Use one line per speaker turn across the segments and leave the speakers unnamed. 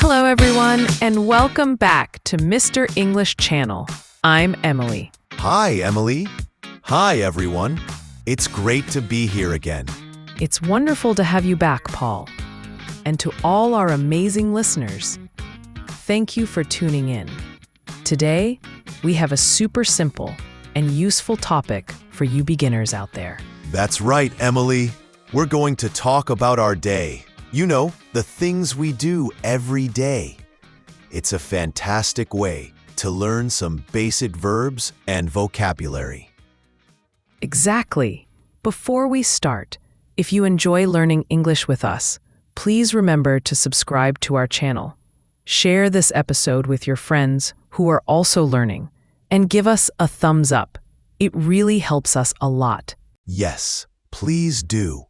Hello, everyone, and welcome back to Mr. English Channel. I'm Emily.
Hi, Emily. Hi, everyone. It's great to be here again.
It's wonderful to have you back, Paul. And to all our amazing listeners, thank you for tuning in. Today, we have a super simple and useful topic for you beginners out there.
That's right, Emily. We're going to talk about our day. You know, the things we do every day. It's a fantastic way to learn some basic verbs and vocabulary.
Exactly. Before we start, if you enjoy learning English with us, please remember to subscribe to our channel. Share this episode with your friends who are also learning, and give us a thumbs up. It really helps us a lot.
Yes, please do.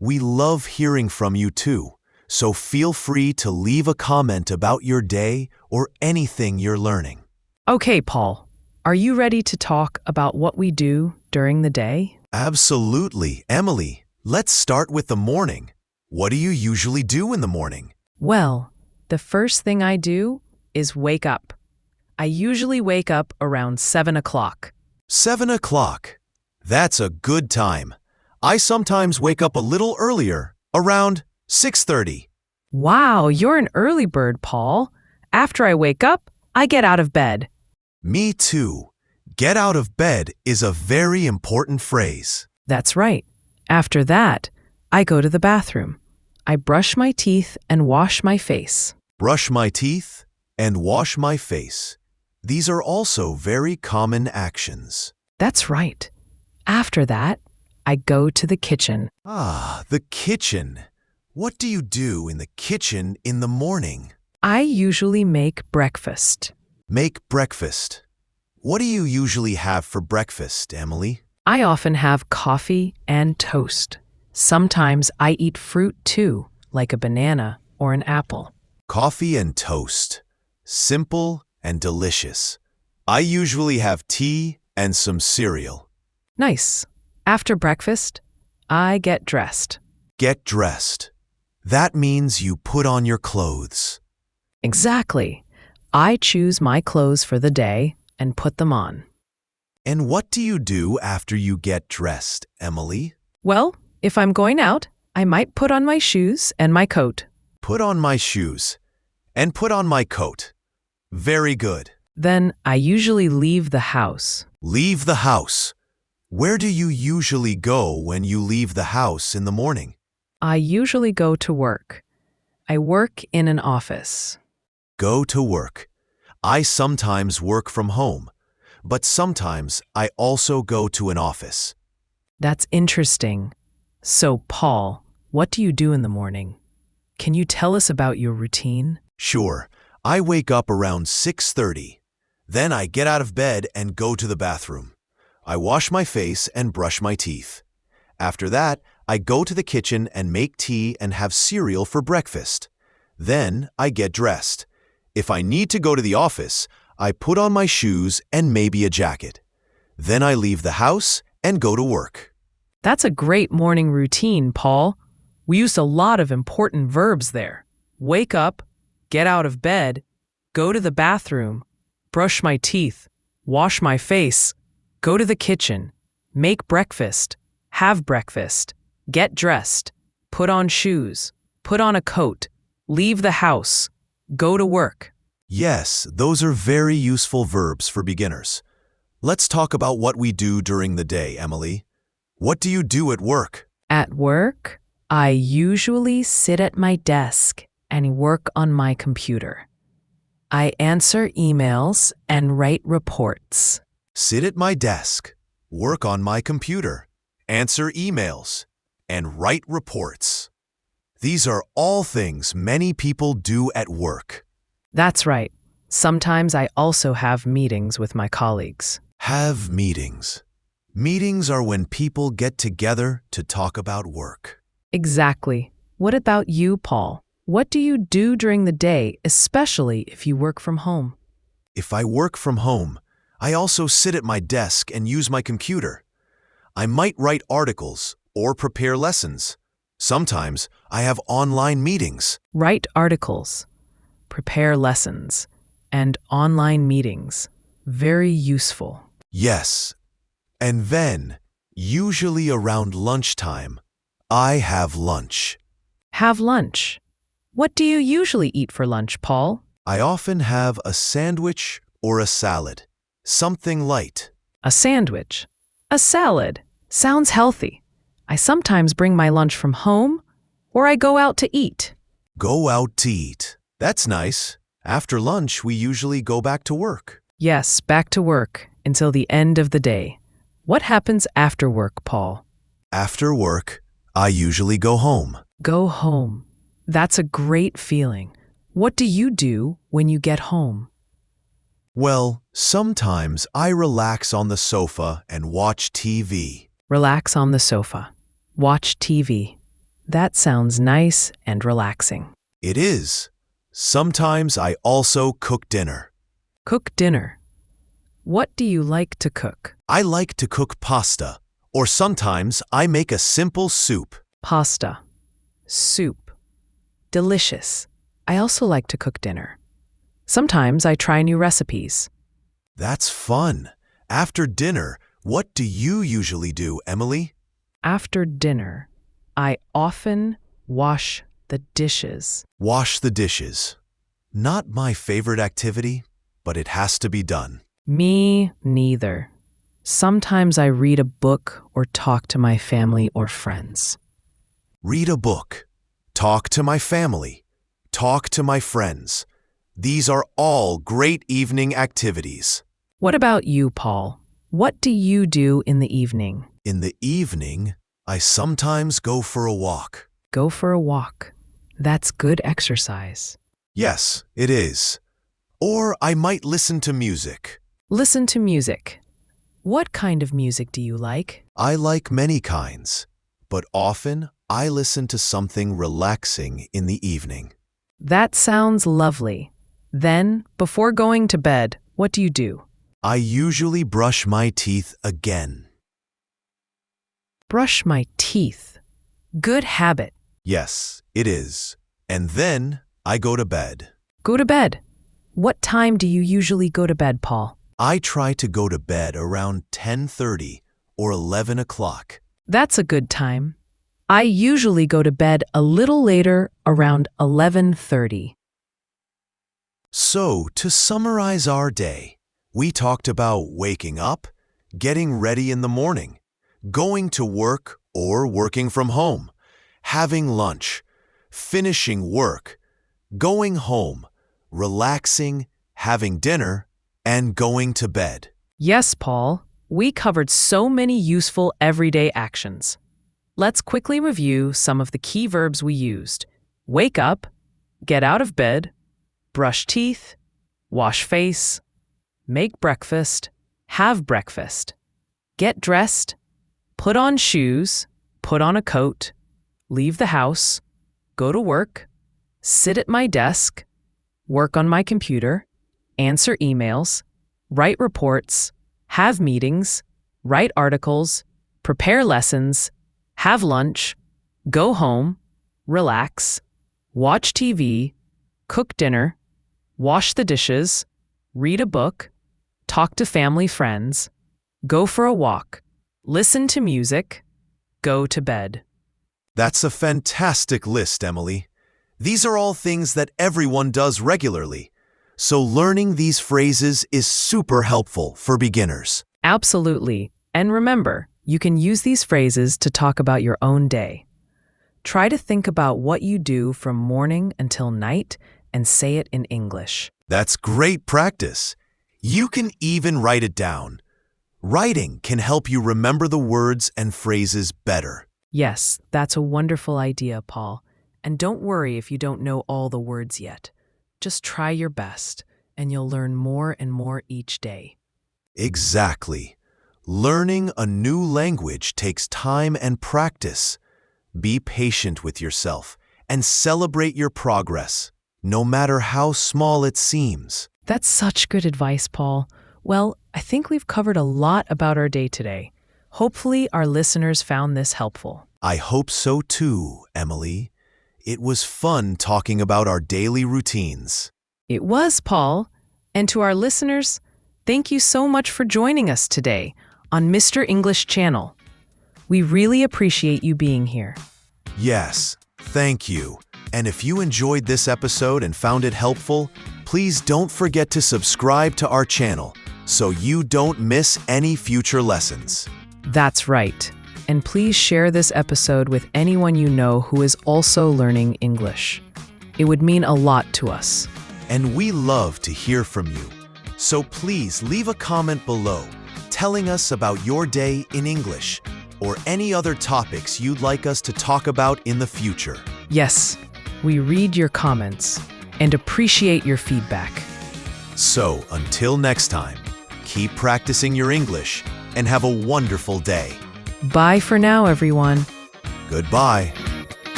We love hearing from you too, so feel free to leave a comment about your day or anything you're learning.
Okay, Paul, are you ready to talk about what we do during the day?
Absolutely, Emily. Let's start with the morning. What do you usually do in the morning?
Well, the first thing I do is wake up. I usually wake up around 7 o'clock.
7 o'clock. That's a good time. I sometimes wake up a little earlier, around 6:30.
Wow, you're an early bird, Paul. After I wake up, I get out of bed.
Me too. Get out of bed is a very important phrase.
That's right. After that, I go to the bathroom. I brush my teeth and wash my face.
Brush my teeth and wash my face. These are also very common actions.
That's right. After that, I go to the kitchen.
Ah, the kitchen. What do you do in the kitchen in the morning?
I usually make breakfast.
Make breakfast. What do you usually have for breakfast, Emily?
I often have coffee and toast. Sometimes I eat fruit too, like a banana or an apple.
Coffee and toast. Simple and delicious. I usually have tea and some cereal.
Nice. After breakfast, I get dressed.
Get dressed. That means you put on your clothes.
Exactly. I choose my clothes for the day and put them on.
And what do you do after you get dressed, Emily?
Well, if I'm going out, I might put on my shoes and my coat.
Put on my shoes and put on my coat. Very good.
Then I usually leave the house.
Leave the house. Where do you usually go when you leave the house in the morning?
I usually go to work. I work in an office.
Go to work. I sometimes work from home, but sometimes I also go to an office.
That's interesting. So, Paul, what do you do in the morning? Can you tell us about your routine?
Sure. I wake up around 6:30. Then I get out of bed and go to the bathroom. I wash my face and brush my teeth. After that, I go to the kitchen and make tea and have cereal for breakfast. Then I get dressed. If I need to go to the office, I put on my shoes and maybe a jacket. Then I leave the house and go to work.
That's a great morning routine, Paul. We used a lot of important verbs there. Wake up, get out of bed, go to the bathroom, brush my teeth, wash my face, go to the kitchen, make breakfast, have breakfast, get dressed, put on shoes, put on a coat, leave the house, go to work.
Yes, those are very useful verbs for beginners. Let's talk about what we do during the day, Emily. What do you do at work?
At work, I usually sit at my desk and work on my computer. I answer emails and write reports.
Sit at my desk, work on my computer, answer emails, and write reports. These are all things many people do at work.
That's right. Sometimes I also have meetings with my colleagues.
Have meetings. Meetings are when people get together to talk about work.
Exactly. What about you, Paul? What do you do during the day, especially if you work from home?
If I work from home, I also sit at my desk and use my computer. I might write articles or prepare lessons. Sometimes I have online meetings.
Write articles. prepare lessons, and online meetings. Very useful.
Yes. And then, usually around lunchtime, I have lunch.
Have lunch. What do you usually eat for lunch, Paul?
I often have a sandwich or a salad. Something light.
A sandwich. A salad. Sounds healthy. I sometimes bring my lunch from home, or I go out to eat.
Go out to eat. That's nice. After lunch, we usually go back to work.
Yes, back to work until the end of the day. What happens after work, Paul?
After work, I usually go home.
Go home. That's a great feeling. What do you do when you get home?
Well, sometimes I relax on the sofa and watch TV.
Relax on the sofa. Watch TV. That sounds nice and relaxing.
It is. Sometimes I also cook dinner.
Cook dinner. What do you like to cook?
I like to cook pasta, or sometimes I make a simple soup.
Pasta. Soup. Delicious. I also like to cook dinner. Sometimes I try new recipes.
That's fun. After dinner, what do you usually do, Emily?
After dinner, I often wash the dishes.
Wash the dishes. Not my favorite activity, but it has to be done.
Me neither. Sometimes I read a book or talk to my family or friends.
Read a book. Talk to my family. Talk to my friends. These are all great evening activities.
What about you, Paul? What do you do in the evening?
In the evening, I sometimes go for a walk.
Go for a walk. That's good exercise.
Yes, it is. Or I might listen to music.
Listen to music. What kind of music do you like?
I like many kinds, but often I listen to something relaxing in the evening.
That sounds lovely. Then, before going to bed, what do you do?
I usually brush my teeth again.
Brush my teeth. Good habit.
Yes, it is. And then I go to bed.
Go to bed. What time do you usually go to bed, Paul?
I try to go to bed around 10:30 or 11 o'clock.
That's a good time. I usually go to bed a little later, around 11:30.
So, to summarize our day, we talked about waking up, getting ready in the morning, going to work or working from home, having lunch, finishing work, going home, relaxing, having dinner, and going to bed.
Yes, Paul. We covered so many useful everyday actions. Let's quickly review some of the key verbs we used. Wake up, get out of bed, brush teeth, wash face, make breakfast, have breakfast, get dressed, put on shoes, put on a coat, leave the house, go to work, sit at my desk, work on my computer, answer emails, write reports, have meetings, write articles, prepare lessons, have lunch, go home, relax, watch TV, cook dinner, wash the dishes, read a book, talk to family friends, go for a walk, listen to music, go to bed.
That's a fantastic list, Emily. These are all things that everyone does regularly. So learning these phrases is super helpful for beginners.
Absolutely. And remember, you can use these phrases to talk about your own day. Try to think about what you do from morning until night and say it in English.
That's great practice. You can even write it down. Writing can help you remember the words and phrases better.
Yes, that's a wonderful idea, Paul. And don't worry if you don't know all the words yet. Just try your best, and you'll learn more and more each day.
Exactly. Learning a new language takes time and practice. Be patient with yourself and celebrate your progress, no matter how small it seems.
That's such good advice, Paul. Well, I think we've covered a lot about our day today. Hopefully, our listeners found this helpful.
I hope so too, Emily. It was fun talking about our daily routines.
It was, Paul. And to our listeners, thank you so much for joining us today on Mr. English Channel. We really appreciate you being here.
Yes, thank you. And if you enjoyed this episode and found it helpful, please don't forget to subscribe to our channel so you don't miss any future lessons.
That's right. And please share this episode with anyone you know who is also learning English. It would mean a lot to us.
And we love to hear from you. So please leave a comment below telling us about your day in English or any other topics you'd like us to talk about in the future.
Yes, we read your comments and appreciate your feedback.
So until next time, keep practicing your English and have a wonderful day.
Bye for now, everyone.
Goodbye.